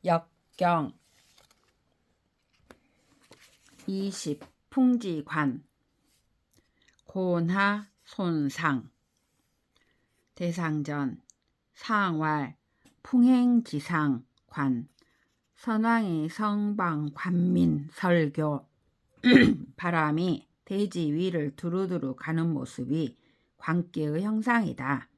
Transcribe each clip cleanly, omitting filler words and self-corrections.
역경 20. 풍지관 고나 손상 대상전 상왈 풍행지상 관 선왕이 성방 관민 설교 바람이 대지 위를 두루두루 가는 모습이 관계의 형상이다.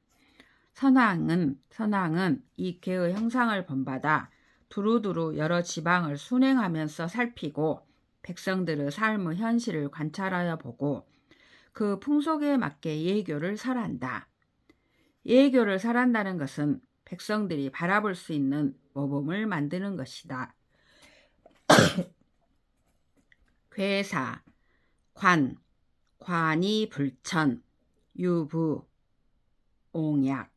선왕은 이 계의 형상을 본받아 두루두루 여러 지방을 순행하면서 살피고 백성들의 삶의 현실을 관찰하여 보고 그 풍속에 맞게 예교를 설한다. 예교를 설한다는 것은 백성들이 바라볼 수 있는 모범을 만드는 것이다. 괴사, 관이 불천, 유부, 옹약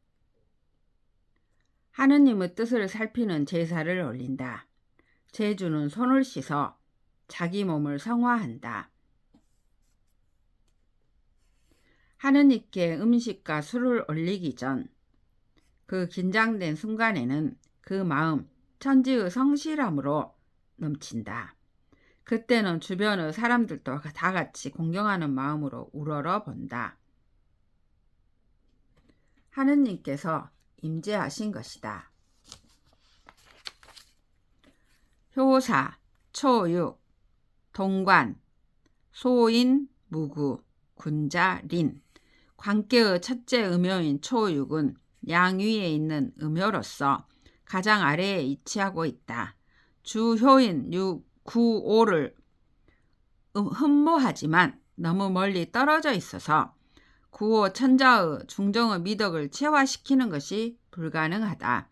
하느님의 뜻을 살피는 제사를 올린다. 제주는 손을 씻어 자기 몸을 성화한다. 하느님께 음식과 술을 올리기 전 그 긴장된 순간에는 그 마음 천지의 성실함으로 넘친다. 그때는 주변의 사람들도 다 같이 공경하는 마음으로 우러러 본다. 하느님께서 임재하신 것이다. 효사, 초육, 동관, 소인, 무구, 군자, 린 관계의 첫째 음효인 초육은 양위에 있는 음효로서 가장 아래에 위치하고 있다. 주효인 구오를 흠모하지만 너무 멀리 떨어져 있어서 구오 천자의 중정의 미덕을 체화시키는 것이 불가능하다.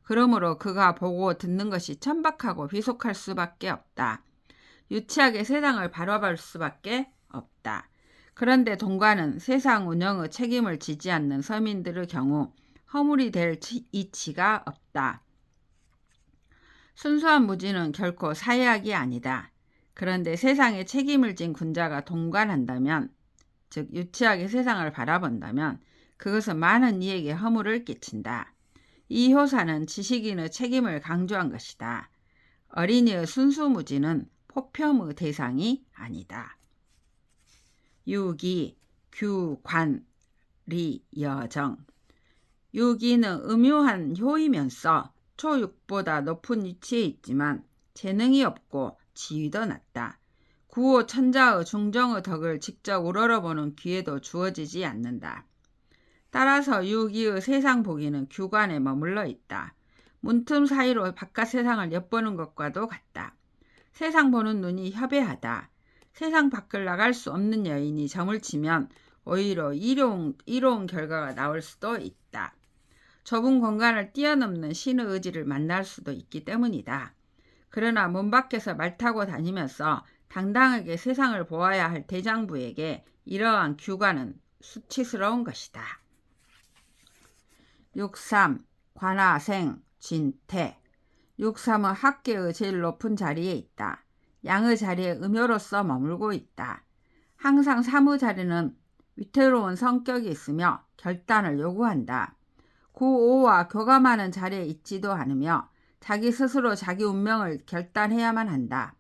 그러므로 그가 보고 듣는 것이 천박하고 비속할 수밖에 없다. 유치하게 세상을 바라볼 수밖에 없다. 그런데 동관은 세상 운영의 책임을 지지 않는 서민들의 경우 허물이 될 이치가 없다. 순수한 무지는 결코 사회학이 아니다. 그런데 세상에 책임을 진 군자가 동관한다면, 즉 유치하게 세상을 바라본다면 그것은 많은 이에게 허물을 끼친다. 이 효사는 지식인의 책임을 강조한 것이다. 어린이의 순수무지는 폭평의 대상이 아니다. 유기, 규, 관, 리, 여정 유기는 음유한 효이면서 초육보다 높은 위치에 있지만 재능이 없고 지위도 낮다. 구오 천자의 중정의 덕을 직접 우러러보는 기회도 주어지지 않는다. 따라서 유기의 세상 보기는 규관에 머물러 있다. 문틈 사이로 바깥 세상을 엿보는 것과도 같다. 세상 보는 눈이 협외하다. 세상 밖을 나갈 수 없는 여인이 점을 치면 오히려 이로운 결과가 나올 수도 있다. 좁은 공간을 뛰어넘는 신의 의지를 만날 수도 있기 때문이다. 그러나 문 밖에서 말 타고 다니면서 당당하게 세상을 보아야 할 대장부에게 이러한 규관은 수치스러운 것이다. 63. 관하생, 진태 63은 학계의 제일 높은 자리에 있다. 양의 자리에 음효로서 머물고 있다. 항상 삼의 자리는 위태로운 성격이 있으며 결단을 요구한다. 구오와 교감하는 자리에 있지도 않으며 자기 스스로 자기 운명을 결단해야만 한다.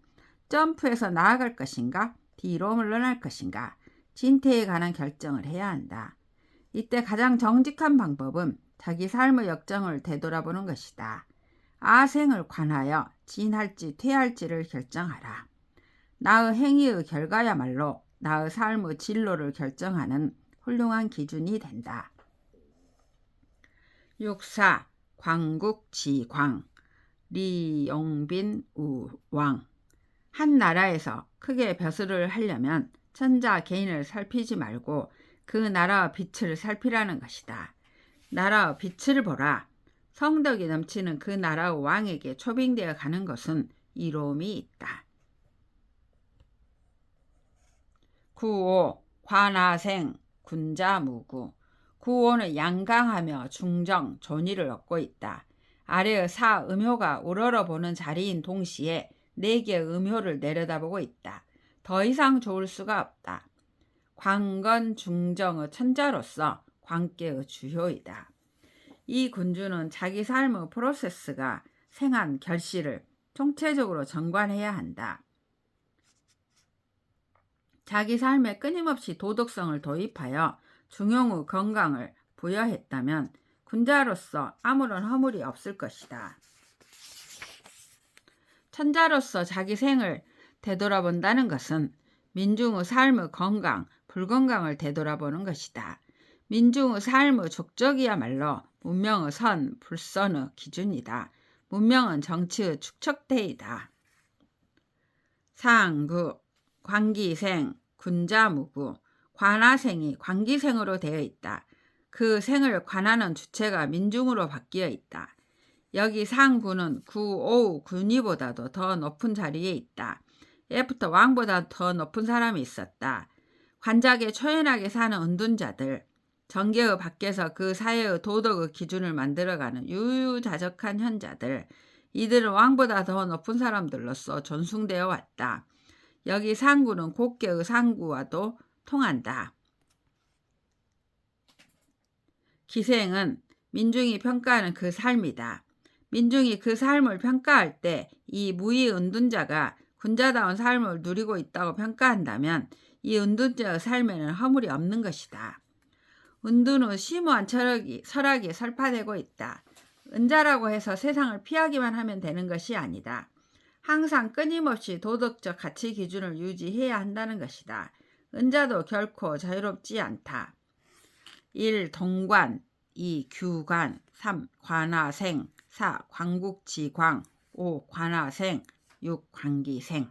점프해서 나아갈 것인가? 뒤로 물러날 것인가? 진퇴에 관한 결정을 해야 한다. 이때 가장 정직한 방법은 자기 삶의 역정을 되돌아보는 것이다. 아생을 관하여 진할지 퇴할지를 결정하라. 나의 행위의 결과야말로 나의 삶의 진로를 결정하는 훌륭한 기준이 된다. 64. 광국지광 리용빈 우왕 한 나라에서 크게 벼슬을 하려면 천자 개인을 살피지 말고 그 나라의 빛을 살피라는 것이다. 나라의 빛을 보라. 성덕이 넘치는 그 나라의 왕에게 초빙되어 가는 것은 이로움이 있다. 95. 관하생 군자무구 구오는 양강하며 중정, 존의를 얻고 있다. 아래의 사 음효가 우러러보는 자리인 동시에 네 개의 음효를 내려다보고 있다. 더 이상 좋을 수가 없다. 광건 중정의 천자로서 광계의 주효이다. 이 군주는 자기 삶의 프로세스가 생한 결실을 총체적으로 정관해야 한다. 자기 삶에 끊임없이 도덕성을 도입하여 중용의 건강을 부여했다면 군자로서 아무런 허물이 없을 것이다. 천자로서 자기 생을 되돌아본다는 것은 민중의 삶의 건강, 불건강을 되돌아보는 것이다. 민중의 삶의 족적이야말로 문명의 선, 불선의 기준이다. 문명은 정치의 축척대이다. 상구, 관기생, 군자무구, 관하생이 관기생으로 되어 있다. 그 생을 관하는 주체가 민중으로 바뀌어 있다. 여기 상구는 구오우 군위보다도 더 높은 자리에 있다. 예부터 왕보다 더 높은 사람이 있었다. 관작에 초연하게 사는 은둔자들, 정계의 밖에서 그 사회의 도덕의 기준을 만들어가는 유유자적한 현자들, 이들은 왕보다 더 높은 사람들로서 존숭되어 왔다. 여기 상구는 곡계의 상구와도 통한다. 기생은 민중이 평가하는 그 삶이다. 민중이 그 삶을 평가할 때 이 무의 은둔자가 군자다운 삶을 누리고 있다고 평가한다면 이 은둔자의 삶에는 허물이 없는 것이다. 은둔의 심오한 철학이 설파되고 있다. 은자라고 해서 세상을 피하기만 하면 되는 것이 아니다. 항상 끊임없이 도덕적 가치 기준을 유지해야 한다는 것이다. 은자도 결코 자유롭지 않다. 1. 동관, 2. 규관, 3. 관하생, 4. 광국지광, 5. 관하생, 6. 관기생.